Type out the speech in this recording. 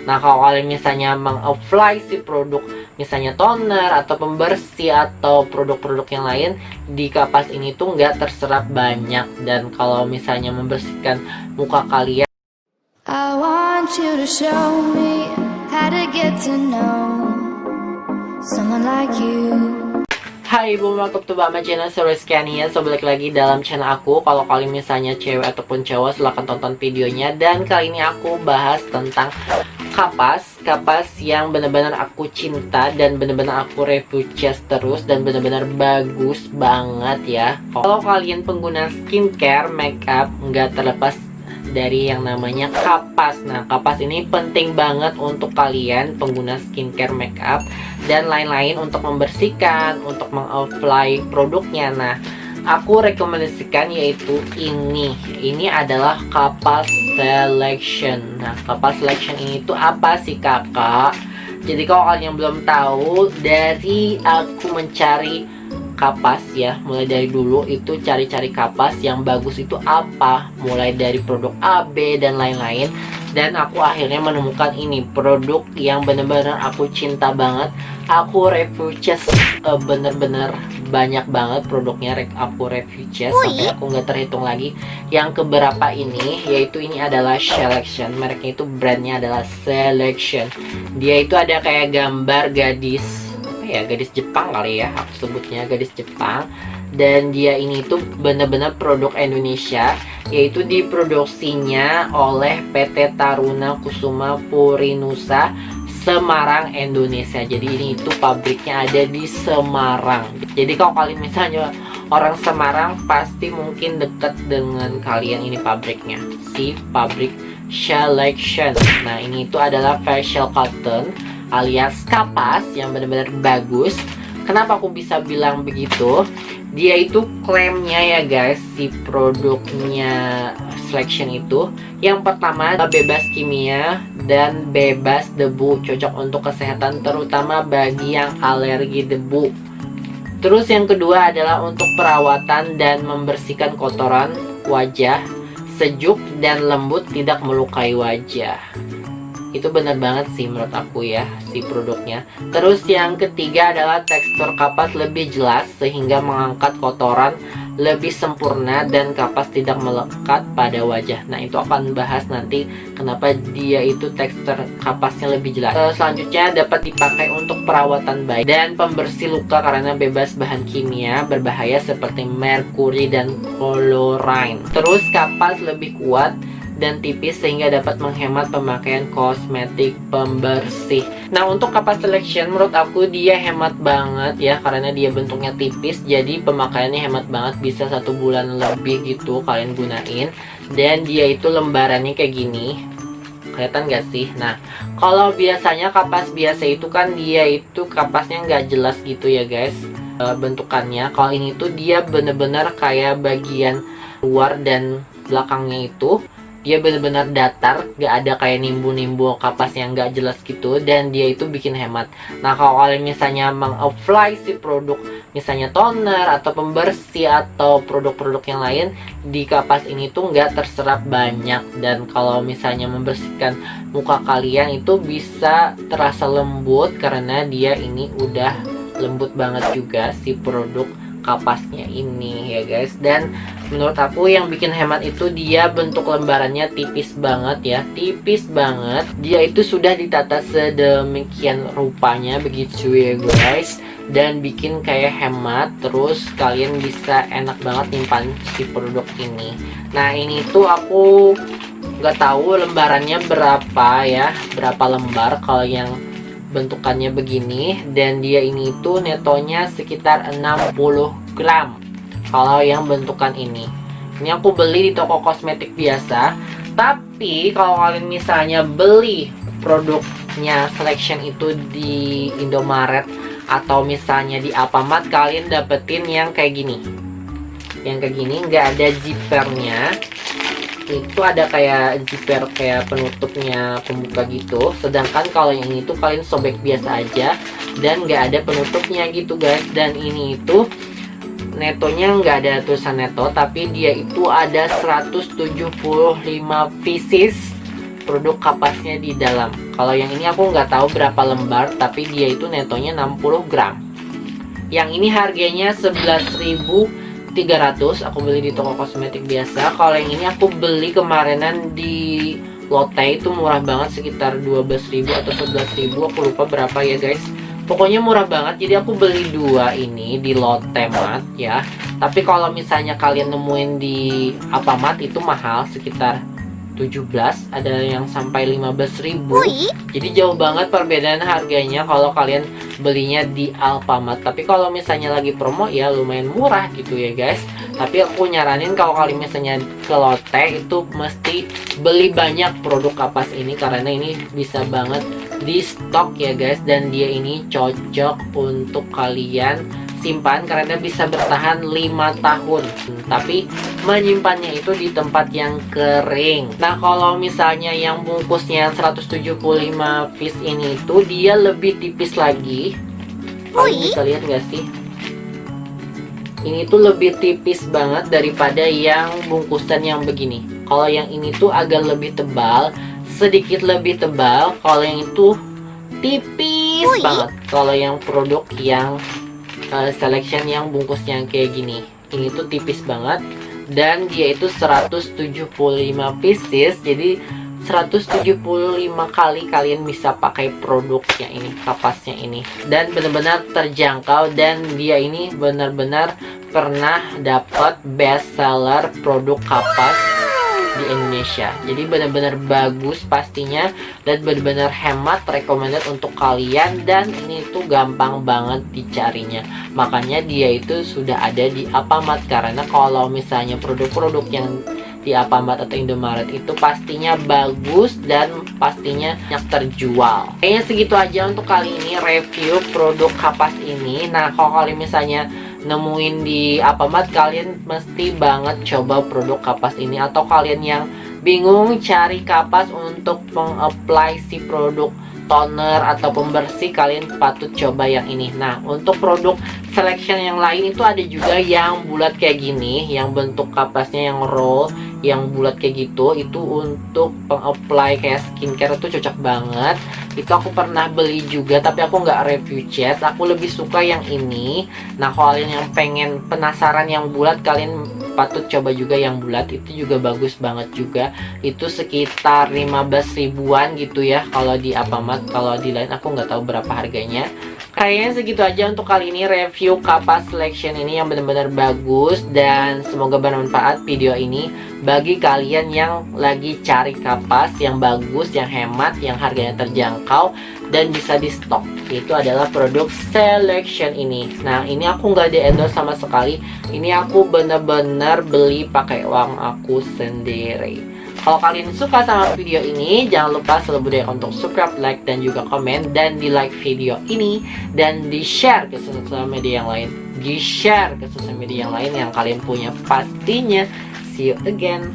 Nah, kalau kalian misalnya meng-apply si produk, misalnya toner atau pembersih atau produk-produk yang lain, di kapas ini tuh nggak terserap banyak. Dan kalau misalnya membersihkan muka kalian, I want you to show me how to get to know someone like you. hai ibu, welcome to Bama Channel, Rizky ya. So, balik lagi dalam channel aku. Kalau kalian misalnya cewek ataupun cowok, silahkan tonton videonya. Dan kali ini aku bahas tentang kapas yang benar-benar aku cinta dan benar-benar aku review terus dan benar-benar bagus banget ya. Kalau kalian pengguna skincare, makeup, nggak terlepas dari yang namanya kapas. Nah, kapas ini penting banget untuk kalian pengguna skincare, makeup, dan lain-lain untuk membersihkan, untuk meng-apply produknya. Nah, aku rekomendasikan yaitu ini. Ini adalah kapas selection. Nah, kapas selection ini tuh apa sih kakak? Jadi kalau kalian belum tahu, dari aku mencari kapas ya, mulai dari dulu itu cari-cari kapas yang bagus itu apa, mulai dari produk A, B, dan lain-lain. Dan aku akhirnya menemukan ini produk yang bener-bener aku cinta banget. Aku review bener-bener banyak banget produknya, aku review sampai aku nggak terhitung lagi yang keberapa ini. Yaitu ini adalah Selection, mereknya itu, brandnya adalah Selection. Dia itu ada kayak gambar gadis, gadis Jepang kali ya, aku sebutnya gadis Jepang. Dan dia ini tuh bener-bener produk Indonesia, yaitu diproduksinya oleh PT Taruna Kusuma Purinusa, Semarang, Indonesia. Jadi ini itu pabriknya ada di Semarang. Jadi kalau kalian misalnya orang Semarang, pasti mungkin dekat dengan kalian ini pabriknya, si pabrik Selection. Nah, ini itu adalah facial cotton alias kapas yang benar-benar bagus. Kenapa aku bisa bilang begitu? Dia itu klaimnya ya guys, si produknya Selection itu, yang pertama bebas kimia dan bebas debu, cocok untuk kesehatan terutama bagi yang alergi debu. Terus yang kedua adalah untuk perawatan dan membersihkan kotoran wajah, sejuk dan lembut, tidak melukai wajah. Itu benar banget sih menurut aku ya, si produknya. Terus yang ketiga adalah tekstur kapas lebih jelas sehingga mengangkat kotoran lebih sempurna dan kapas tidak melekat pada wajah. Nah, itu akan bahas nanti kenapa dia itu tekstur kapasnya lebih jelas. Selanjutnya dapat dipakai untuk perawatan bayi dan pembersih luka karena bebas bahan kimia berbahaya seperti merkuri dan chlorine. Terus kapas lebih kuat dan tipis sehingga dapat menghemat pemakaian kosmetik pembersih. Nah, untuk kapas Selection menurut aku dia hemat banget ya, karena dia bentuknya tipis, jadi pemakaiannya hemat banget, bisa 1 bulan lebih gitu kalian gunain. Dan dia itu lembarannya kayak gini, kelihatan gak sih? Nah, kalau biasanya kapas biasa itu kan dia itu kapasnya nggak jelas gitu ya guys, bentukannya. Kalau ini tuh dia bener-bener kayak bagian luar dan belakangnya itu dia benar-benar datar, gak ada kayak nimbul-nimbul kapas yang gak jelas gitu. Dan dia itu bikin hemat. Nah, kalau kalian misalnya meng-apply si produk, misalnya toner atau pembersih atau produk-produk yang lain, di kapas ini tuh nggak terserap banyak. Dan kalau misalnya membersihkan muka kalian itu bisa terasa lembut, karena dia ini udah lembut banget juga si produk kapasnya ini ya guys. Dan menurut aku yang bikin hemat itu dia bentuk lembarannya tipis banget ya, tipis banget. Dia itu sudah ditata sedemikian rupanya begitu ya guys, dan bikin kayak hemat. Terus kalian bisa enak banget nyimpan si produk ini. Nah, ini tuh aku nggak tahu lembarannya berapa ya, berapa lembar kalau yang bentukannya begini. Dan dia ini tuh netonya sekitar 60 gram kalau yang bentukan ini. Ini aku beli di toko kosmetik biasa. Tapi kalau kalian misalnya beli produknya Selection itu di Indomaret atau misalnya di Alfamart, kalian dapetin yang kayak gini. Yang kayak gini nggak ada zippernya. Itu ada kayak zipper, kayak penutupnya, pembuka gitu. Sedangkan kalau yang ini tuh kalian sobek biasa aja dan nggak ada penutupnya gitu guys. Dan ini itu netonya nggak ada tulisan neto, tapi dia itu ada 175 pieces produk kapasnya di dalam. Kalau yang ini aku nggak tahu berapa lembar, tapi dia itu netonya 60 gram. Yang ini harganya 11.300, aku beli di toko kosmetik biasa. Kalau yang ini aku beli kemarinan di Lotte, itu murah banget, sekitar 12.000 atau 11.000, aku lupa berapa ya guys. Pokoknya murah banget, jadi aku beli dua ini di Lotte Mart ya. Tapi kalau misalnya kalian nemuin di Alfamart itu mahal, sekitar 17, ada yang sampai 15.000. Jadi jauh banget perbedaan harganya kalau kalian belinya di Alfamart. Tapi kalau misalnya lagi promo ya lumayan murah gitu ya guys. Tapi aku nyaranin kalau kalian misalnya ke Lotte itu mesti beli banyak produk kapas ini, karena ini bisa banget di stok ya guys, dan dia ini cocok untuk kalian simpan karena bisa bertahan 5 tahun. Tapi menyimpannya itu di tempat yang kering. Nah, kalau misalnya yang bungkusnya 175 piece ini itu dia lebih tipis lagi. Kalian bisa lihat nggak sih? Ini tuh lebih tipis banget daripada yang bungkusan yang begini. Kalau yang ini tuh agak lebih tebal, sedikit lebih tebal. Kalau yang itu tipis banget. Kalau yang produk yang selection yang bungkusnya kayak gini, ini tuh tipis banget, dan dia itu 175 pieces, jadi 175 kali kalian bisa pakai produknya ini, kapasnya ini, dan benar-benar terjangkau, dan dia ini benar-benar pernah dapat best seller produk kapas di Indonesia. Jadi benar-benar bagus pastinya, dan benar-benar hemat, recommended untuk kalian, dan ini tuh gampang banget dicarinya. Makanya dia itu sudah ada di Alfamart, karena kalau misalnya produk-produk yang di Alfamart atau Indomaret itu pastinya bagus dan pastinya banyak terjual. Kayaknya segitu aja untuk kali ini review produk kapas ini. Nah, kalau kalian misalnya nemuin di Alfamart, kalian mesti banget coba produk kapas ini. Atau kalian yang bingung cari kapas untuk mengapply si produk toner atau pembersih, kalian patut coba yang ini. Nah, untuk produk selection yang lain itu ada juga yang bulat kayak gini, yang bentuk kapasnya yang roll, yang bulat kayak gitu. Itu untuk pengapply kayak skincare itu cocok banget. Itu aku pernah beli juga, tapi aku nggak review cat. Aku lebih suka yang ini. Nah, kalau kalian yang pengen penasaran yang bulat, kalian patut coba juga yang bulat. Itu juga bagus banget juga. Itu sekitar 15 ribuan gitu ya kalau di Alfamart. Kalau di lain aku nggak tahu berapa harganya. Kayaknya segitu aja untuk kali ini review kapas selection ini yang benar-benar bagus, dan semoga bermanfaat video ini bagi kalian yang lagi cari kapas yang bagus, yang hemat, yang harganya terjangkau dan bisa di stok. Itu adalah produk selection ini. Nah, ini aku nggak di-endorse sama sekali. Ini aku benar-benar beli pakai uang aku sendiri. Kalau kalian suka sama video ini, jangan lupa selalu budaya untuk subscribe, like, dan juga komen. Dan di like video ini, dan di share ke sosial media yang lain. Di share ke sosial media yang lain yang kalian punya pastinya. See you again.